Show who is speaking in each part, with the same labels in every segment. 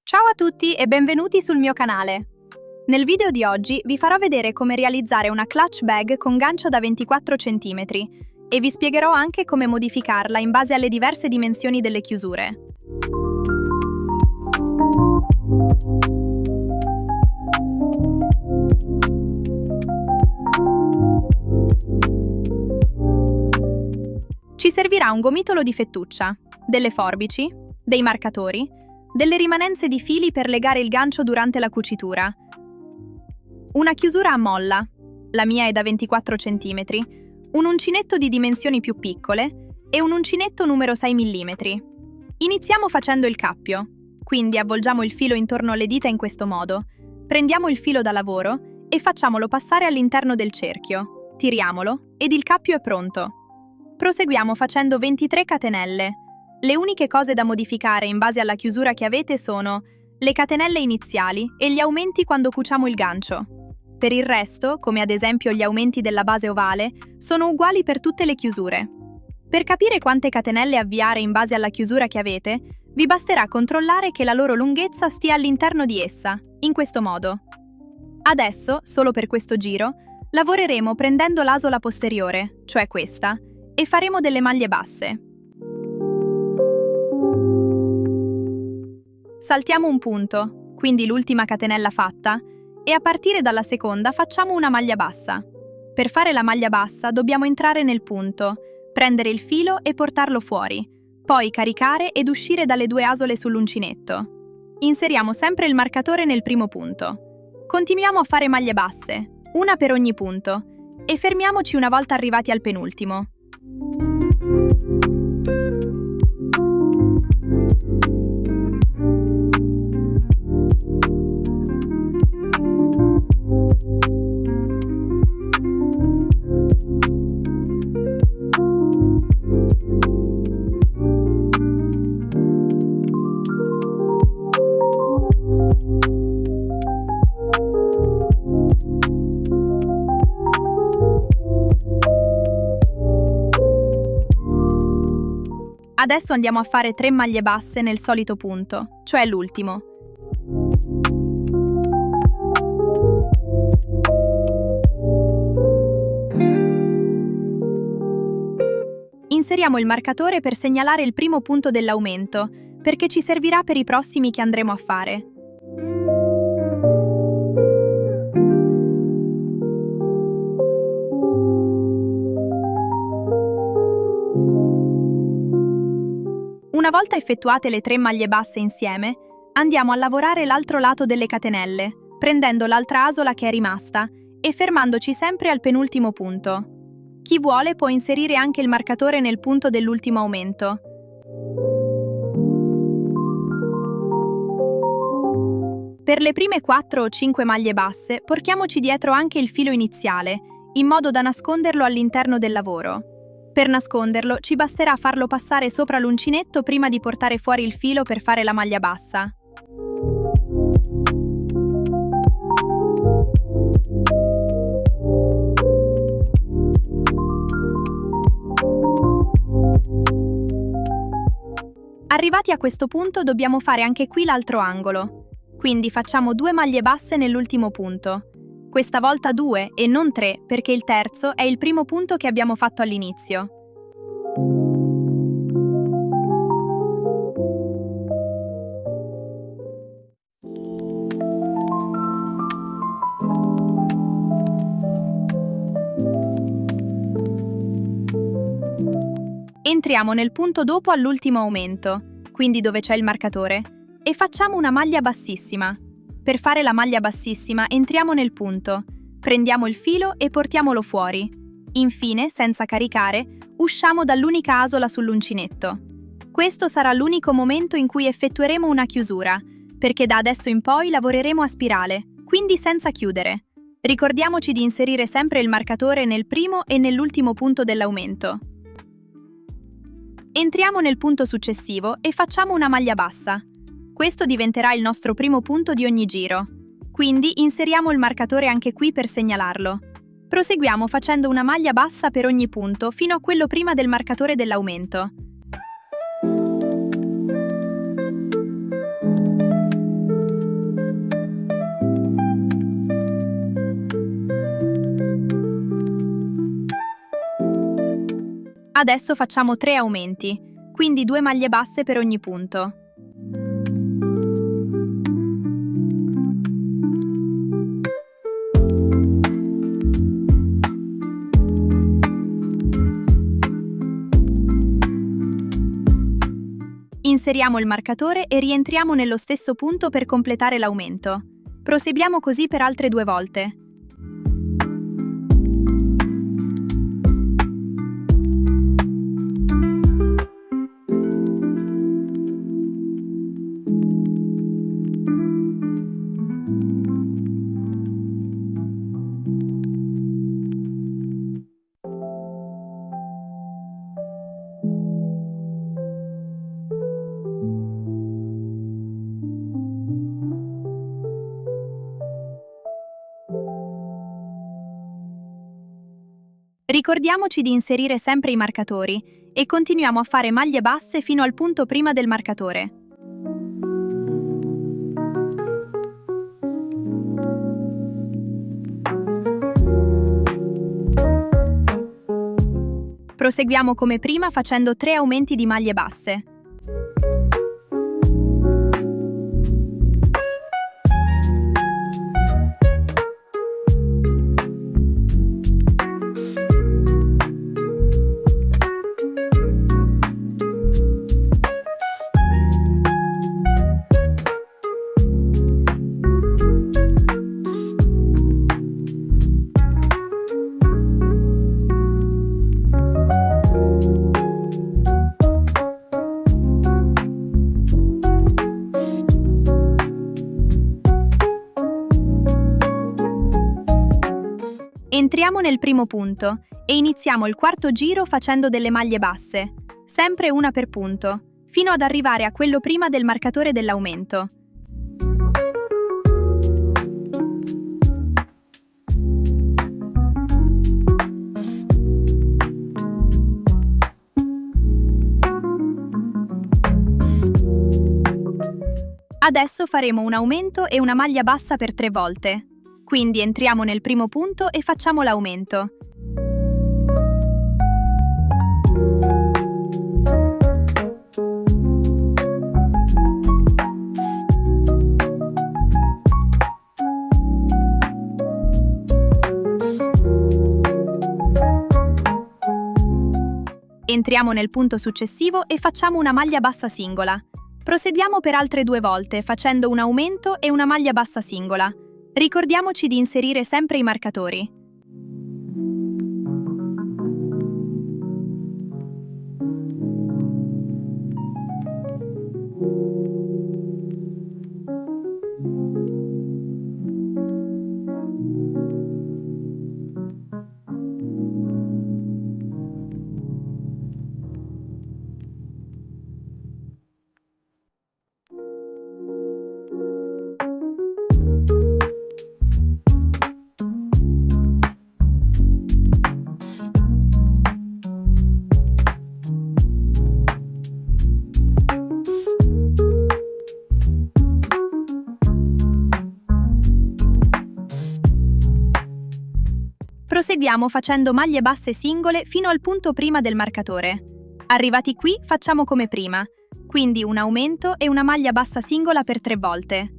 Speaker 1: Ciao a tutti e benvenuti sul mio canale. Nel video di oggi vi farò vedere come realizzare una clutch bag con gancio da 24 cm e vi spiegherò anche come modificarla in base alle diverse dimensioni delle chiusure. Ci servirà un gomitolo di fettuccia, delle forbici, dei marcatori, delle rimanenze di fili per legare il gancio durante la cucitura, una chiusura a molla, la mia è da 24 cm, un uncinetto di dimensioni più piccole e un uncinetto numero 6 mm. Iniziamo facendo il cappio, quindi avvolgiamo il filo intorno alle dita in questo modo, prendiamo il filo da lavoro e facciamolo passare all'interno del cerchio, tiriamolo ed il cappio è pronto. Proseguiamo facendo 23 catenelle. Le uniche cose da modificare in base alla chiusura che avete sono le catenelle iniziali e gli aumenti quando cuciamo il gancio. Per il resto, come ad esempio gli aumenti della base ovale, sono uguali per tutte le chiusure. Per capire quante catenelle avviare in base alla chiusura che avete, vi basterà controllare che la loro lunghezza stia all'interno di essa, in questo modo. Adesso, solo per questo giro, lavoreremo prendendo l'asola posteriore, cioè questa, e faremo delle maglie basse. Saltiamo un punto, quindi l'ultima catenella fatta, e a partire dalla seconda facciamo una maglia bassa. Per fare la maglia bassa dobbiamo entrare nel punto, prendere il filo e portarlo fuori, poi caricare ed uscire dalle due asole sull'uncinetto. Inseriamo sempre il marcatore nel primo punto. Continuiamo a fare maglie basse, una per ogni punto, e fermiamoci una volta arrivati al penultimo. Adesso andiamo a fare 3 maglie basse nel solito punto, cioè l'ultimo. Inseriamo il marcatore per segnalare il primo punto dell'aumento, perché ci servirà per i prossimi che andremo a fare. Una volta effettuate le 3 maglie basse insieme, andiamo a lavorare l'altro lato delle catenelle, prendendo l'altra asola che è rimasta e fermandoci sempre al penultimo punto. Chi vuole può inserire anche il marcatore nel punto dell'ultimo aumento. Per le prime 4 o 5 maglie basse, portiamoci dietro anche il filo iniziale, in modo da nasconderlo all'interno del lavoro. Per nasconderlo, ci basterà farlo passare sopra l'uncinetto prima di portare fuori il filo per fare la maglia bassa. Arrivati a questo punto dobbiamo fare anche qui l'altro angolo. Quindi facciamo 2 maglie basse nell'ultimo punto. Questa volta 2 e non 3 perché il terzo è il primo punto che abbiamo fatto all'inizio. Entriamo nel punto dopo all'ultimo aumento, quindi dove c'è il marcatore, e facciamo una maglia bassissima. Per fare la maglia bassissima entriamo nel punto, prendiamo il filo e portiamolo fuori. Infine, senza caricare, usciamo dall'unica asola sull'uncinetto. Questo sarà l'unico momento in cui effettueremo una chiusura, perché da adesso in poi lavoreremo a spirale, quindi senza chiudere. Ricordiamoci di inserire sempre il marcatore nel primo e nell'ultimo punto dell'aumento. Entriamo nel punto successivo e facciamo una maglia bassa. Questo diventerà il nostro primo punto di ogni giro. Quindi inseriamo il marcatore anche qui per segnalarlo. Proseguiamo facendo una maglia bassa per ogni punto fino a quello prima del marcatore dell'aumento. Adesso facciamo 3 aumenti, quindi 2 maglie basse per ogni punto. Inseriamo il marcatore e rientriamo nello stesso punto per completare l'aumento. Proseguiamo così per altre 2 volte. Ricordiamoci di inserire sempre i marcatori e continuiamo a fare maglie basse fino al punto prima del marcatore. Proseguiamo come prima facendo 3 aumenti di maglie basse. Entriamo nel primo punto e iniziamo il quarto giro facendo delle maglie basse, sempre una per punto, fino ad arrivare a quello prima del marcatore dell'aumento. Adesso faremo un aumento e una maglia bassa per 3 volte. Quindi entriamo nel primo punto e facciamo l'aumento. Entriamo nel punto successivo e facciamo una maglia bassa singola. Proseguiamo per altre 2 volte facendo un aumento e una maglia bassa singola. Ricordiamoci di inserire sempre i marcatori. Proseguiamo facendo maglie basse singole fino al punto prima del marcatore. Arrivati qui facciamo come prima, quindi un aumento e una maglia bassa singola per 3 volte.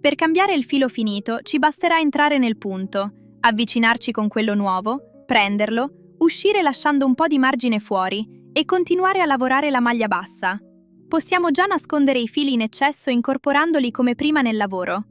Speaker 1: Per cambiare il filo finito ci basterà entrare nel punto, avvicinarci con quello nuovo, prenderlo, uscire lasciando un po' di margine fuori e continuare a lavorare la maglia bassa. Possiamo già nascondere i fili in eccesso incorporandoli come prima nel lavoro.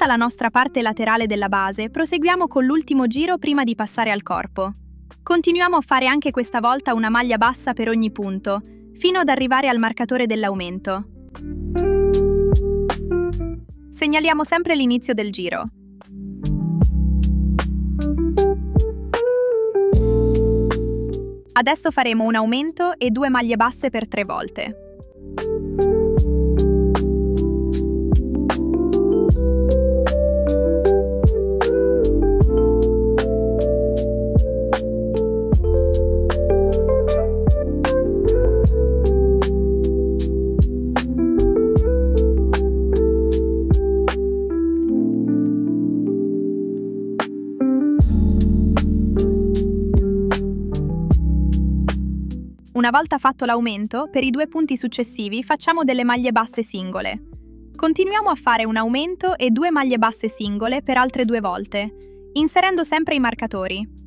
Speaker 1: Fatta la nostra parte laterale della base, proseguiamo con l'ultimo giro prima di passare al corpo. Continuiamo a fare anche questa volta una maglia bassa per ogni punto, fino ad arrivare al marcatore dell'aumento. Segnaliamo sempre l'inizio del giro. Adesso faremo un aumento e 2 maglie basse per 3 volte. Una volta fatto l'aumento, per i 2 punti successivi facciamo delle maglie basse singole. Continuiamo a fare un aumento e 2 maglie basse singole per altre 2 volte, inserendo sempre i marcatori.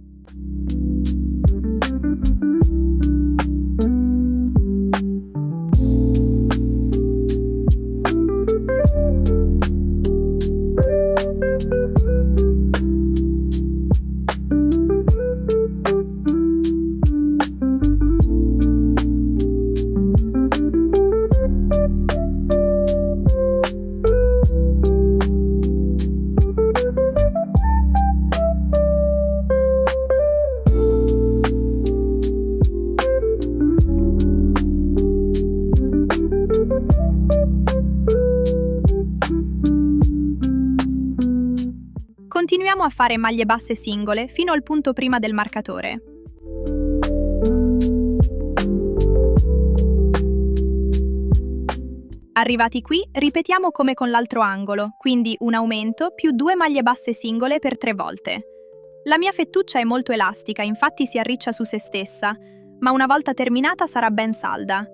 Speaker 1: Continuiamo a fare maglie basse singole fino al punto prima del marcatore. Arrivati qui, ripetiamo come con l'altro angolo, quindi un aumento più 2 maglie basse singole per 3 volte. La mia fettuccia è molto elastica, infatti si arriccia su se stessa, ma una volta terminata sarà ben salda.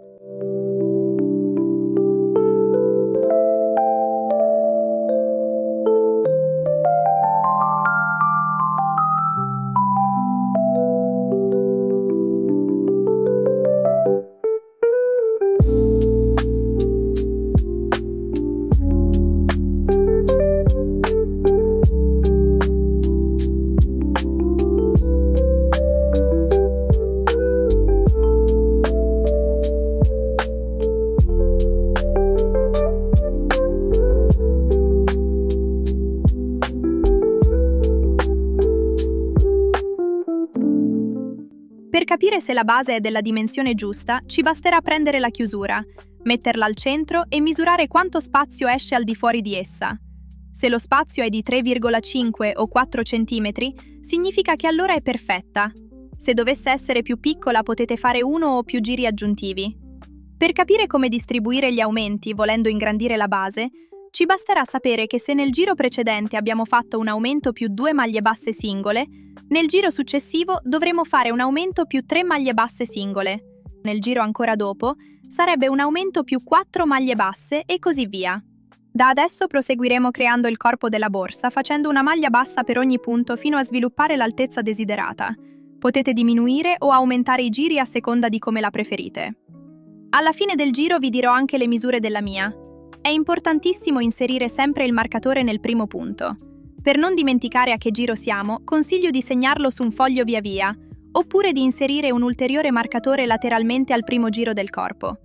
Speaker 1: Per capire se la base è della dimensione giusta, ci basterà prendere la chiusura, metterla al centro e misurare quanto spazio esce al di fuori di essa. Se lo spazio è di 3,5 o 4 cm, significa che allora è perfetta. Se dovesse essere più piccola potete fare uno o più giri aggiuntivi. Per capire come distribuire gli aumenti volendo ingrandire la base, ci basterà sapere che se nel giro precedente abbiamo fatto un aumento più 2 maglie basse singole, nel giro successivo dovremo fare un aumento più 3 maglie basse singole. Nel giro ancora dopo sarebbe un aumento più 4 maglie basse e così via. Da adesso proseguiremo creando il corpo della borsa facendo una maglia bassa per ogni punto fino a sviluppare l'altezza desiderata. Potete diminuire o aumentare i giri a seconda di come la preferite. Alla fine del giro vi dirò anche le misure della mia. È importantissimo inserire sempre il marcatore nel primo punto. Per non dimenticare a che giro siamo, consiglio di segnarlo su un foglio via via, oppure di inserire un ulteriore marcatore lateralmente al primo giro del corpo.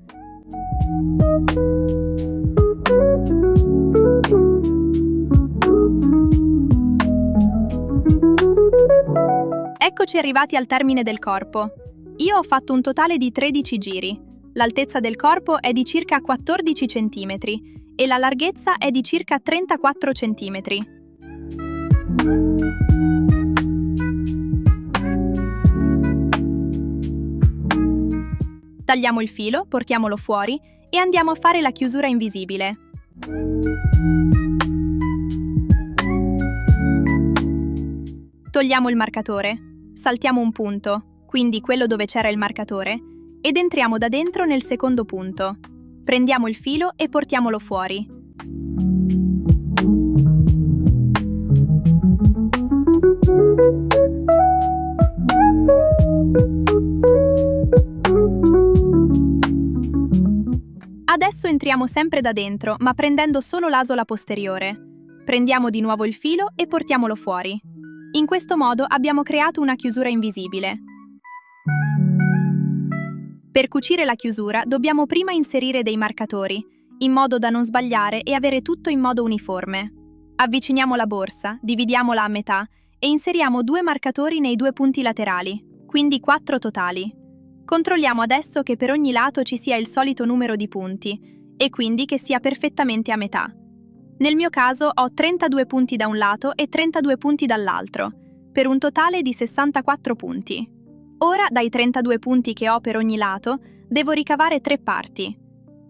Speaker 1: Eccoci arrivati al termine del corpo. Io ho fatto un totale di 13 giri. L'altezza del corpo è di circa 14 cm e la larghezza è di circa 34 cm. Tagliamo il filo, portiamolo fuori e andiamo a fare la chiusura invisibile. Togliamo il marcatore, saltiamo un punto, quindi quello dove c'era il marcatore, ed entriamo da dentro nel secondo punto. Prendiamo il filo e portiamolo fuori. Adesso entriamo sempre da dentro, ma prendendo solo l'asola posteriore. Prendiamo di nuovo il filo e portiamolo fuori. In questo modo abbiamo creato una chiusura invisibile. Per cucire la chiusura dobbiamo prima inserire dei marcatori, in modo da non sbagliare e avere tutto in modo uniforme. Avviciniamo la borsa, dividiamola a metà e inseriamo 2 marcatori nei 2 punti laterali, quindi 4 totali. Controlliamo adesso che per ogni lato ci sia il solito numero di punti e quindi che sia perfettamente a metà. Nel mio caso ho 32 punti da un lato e 32 punti dall'altro, per un totale di 64 punti. Ora, dai 32 punti che ho per ogni lato, devo ricavare 3 parti.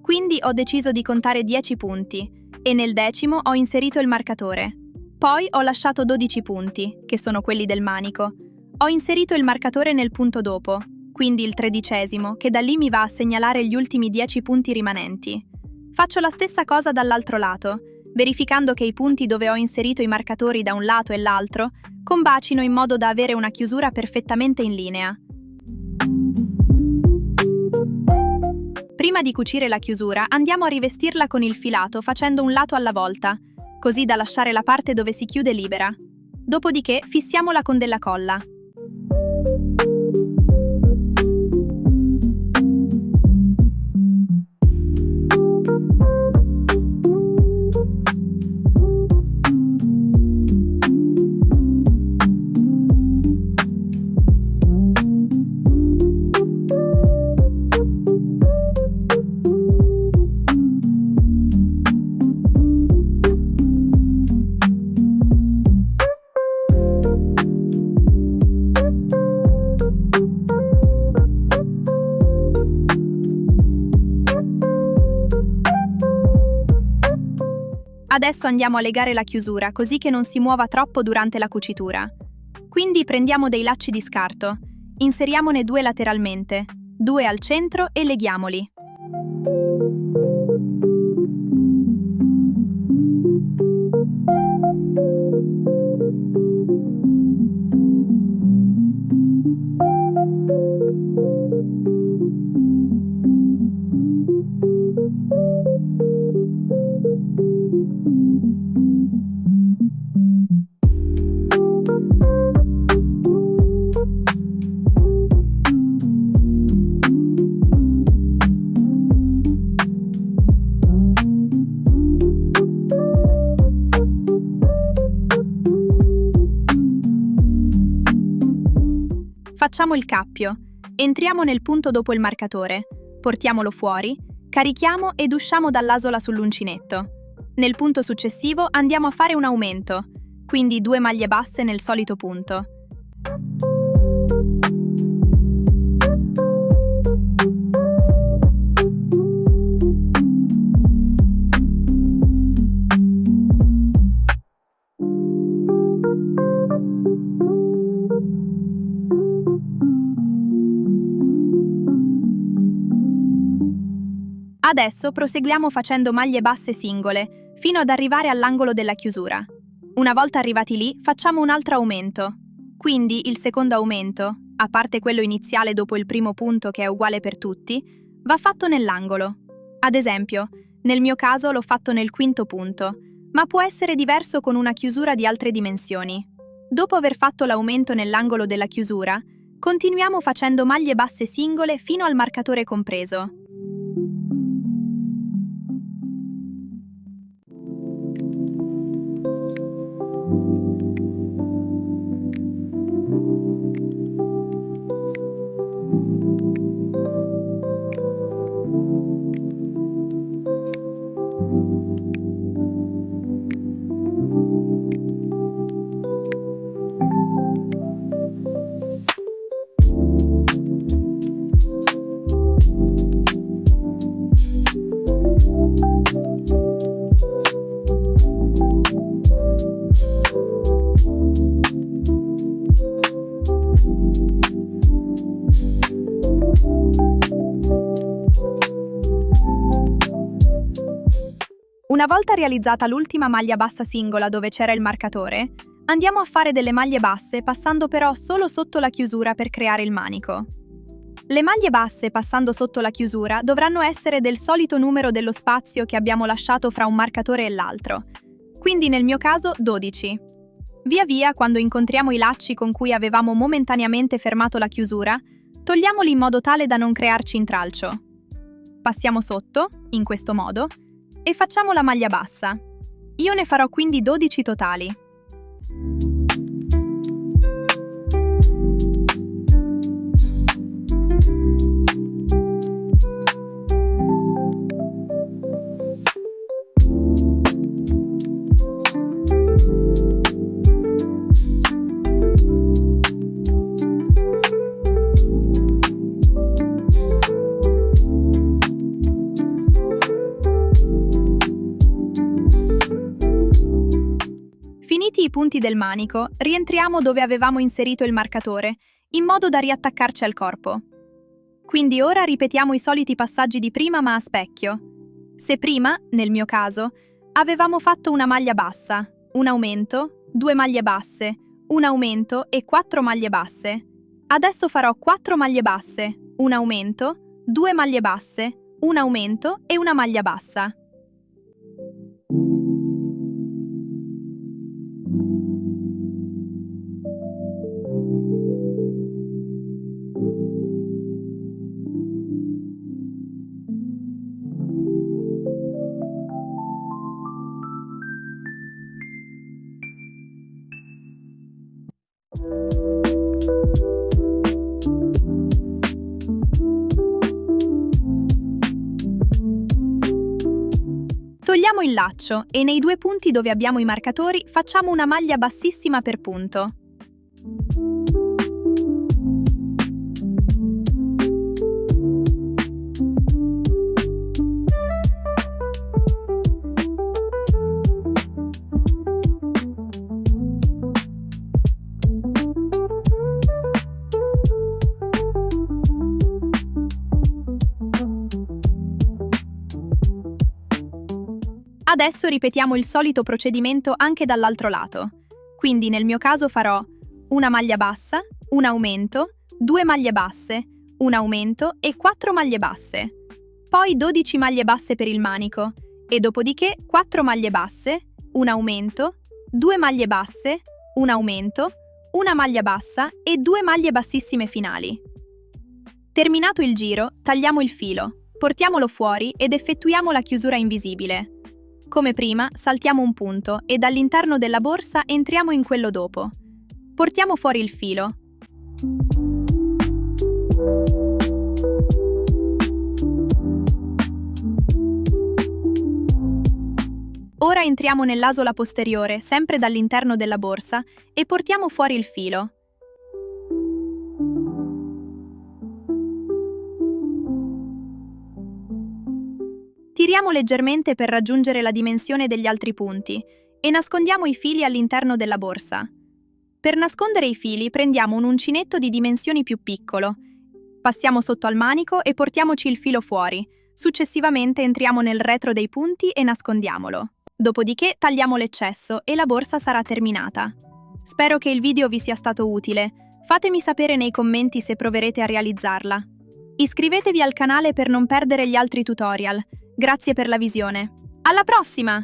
Speaker 1: Quindi ho deciso di contare 10 punti e nel 10° ho inserito il marcatore. Poi ho lasciato 12 punti, che sono quelli del manico. Ho inserito il marcatore nel punto dopo, quindi il 13°, che da lì mi va a segnalare gli ultimi 10 punti rimanenti. Faccio la stessa cosa dall'altro lato, verificando che i punti dove ho inserito i marcatori da un lato e l'altro combacino in modo da avere una chiusura perfettamente in linea. Prima di cucire la chiusura andiamo a rivestirla con il filato facendo un lato alla volta, così da lasciare la parte dove si chiude libera. Dopodiché fissiamola con della colla. Adesso andiamo a legare la chiusura così che non si muova troppo durante la cucitura. Quindi prendiamo dei lacci di scarto, inseriamone 2 lateralmente, 2 al centro e leghiamoli. Facciamo il cappio. Entriamo nel punto dopo il marcatore, portiamolo fuori, carichiamo ed usciamo dall'asola sull'uncinetto. Nel punto successivo andiamo a fare un aumento, quindi 2 maglie basse nel solito punto. Adesso proseguiamo facendo maglie basse singole, fino ad arrivare all'angolo della chiusura. Una volta arrivati lì, facciamo un altro aumento. Quindi il secondo aumento, a parte quello iniziale dopo il primo punto che è uguale per tutti, va fatto nell'angolo. Ad esempio, nel mio caso l'ho fatto nel 5° punto, ma può essere diverso con una chiusura di altre dimensioni. Dopo aver fatto l'aumento nell'angolo della chiusura, continuiamo facendo maglie basse singole fino al marcatore compreso. Una volta realizzata l'ultima maglia bassa singola dove c'era il marcatore, andiamo a fare delle maglie basse passando però solo sotto la chiusura per creare il manico. Le maglie basse passando sotto la chiusura dovranno essere del solito numero dello spazio che abbiamo lasciato fra un marcatore e l'altro. quindi nel mio caso 12. Via via, quando incontriamo i lacci con cui avevamo momentaneamente fermato la chiusura, togliamoli in modo tale da non crearci intralcio. Passiamo sotto, in questo modo, e facciamo la maglia bassa. Io ne farò quindi 12 totali. Finiti i punti del manico, rientriamo dove avevamo inserito il marcatore, in modo da riattaccarci al corpo. Quindi ora ripetiamo i soliti passaggi di prima ma a specchio. Se prima, nel mio caso, avevamo fatto una maglia bassa, un aumento, 2 maglie basse, un aumento e 4 maglie basse, adesso farò 4 maglie basse, un aumento, 2 maglie basse, un aumento e una maglia bassa. Togliamo il laccio e nei 2 punti dove abbiamo i marcatori facciamo una maglia bassissima per punto. Adesso ripetiamo il solito procedimento anche dall'altro lato. Quindi nel mio caso farò una maglia bassa, un aumento, 2 maglie basse, un aumento e 4 maglie basse. Poi 12 maglie basse per il manico e dopodiché 4 maglie basse, un aumento, 2 maglie basse, un aumento, una maglia bassa e 2 maglie bassissime finali. Terminato il giro, tagliamo il filo, portiamolo fuori ed effettuiamo la chiusura invisibile. Come prima, saltiamo un punto e dall'interno della borsa entriamo in quello dopo. Portiamo fuori il filo. Ora entriamo nell'asola posteriore, sempre dall'interno della borsa, e portiamo fuori il filo. Tiriamo leggermente per raggiungere la dimensione degli altri punti e nascondiamo i fili all'interno della borsa. Per nascondere i fili prendiamo un uncinetto di dimensioni più piccolo, passiamo sotto al manico e portiamoci il filo fuori. Successivamente entriamo nel retro dei punti e nascondiamolo. Dopodiché tagliamo l'eccesso e la borsa sarà terminata. Spero che il video vi sia stato utile. Fatemi sapere nei commenti se proverete a realizzarla. Iscrivetevi al canale per non perdere gli altri tutorial. Grazie per la visione. Alla prossima!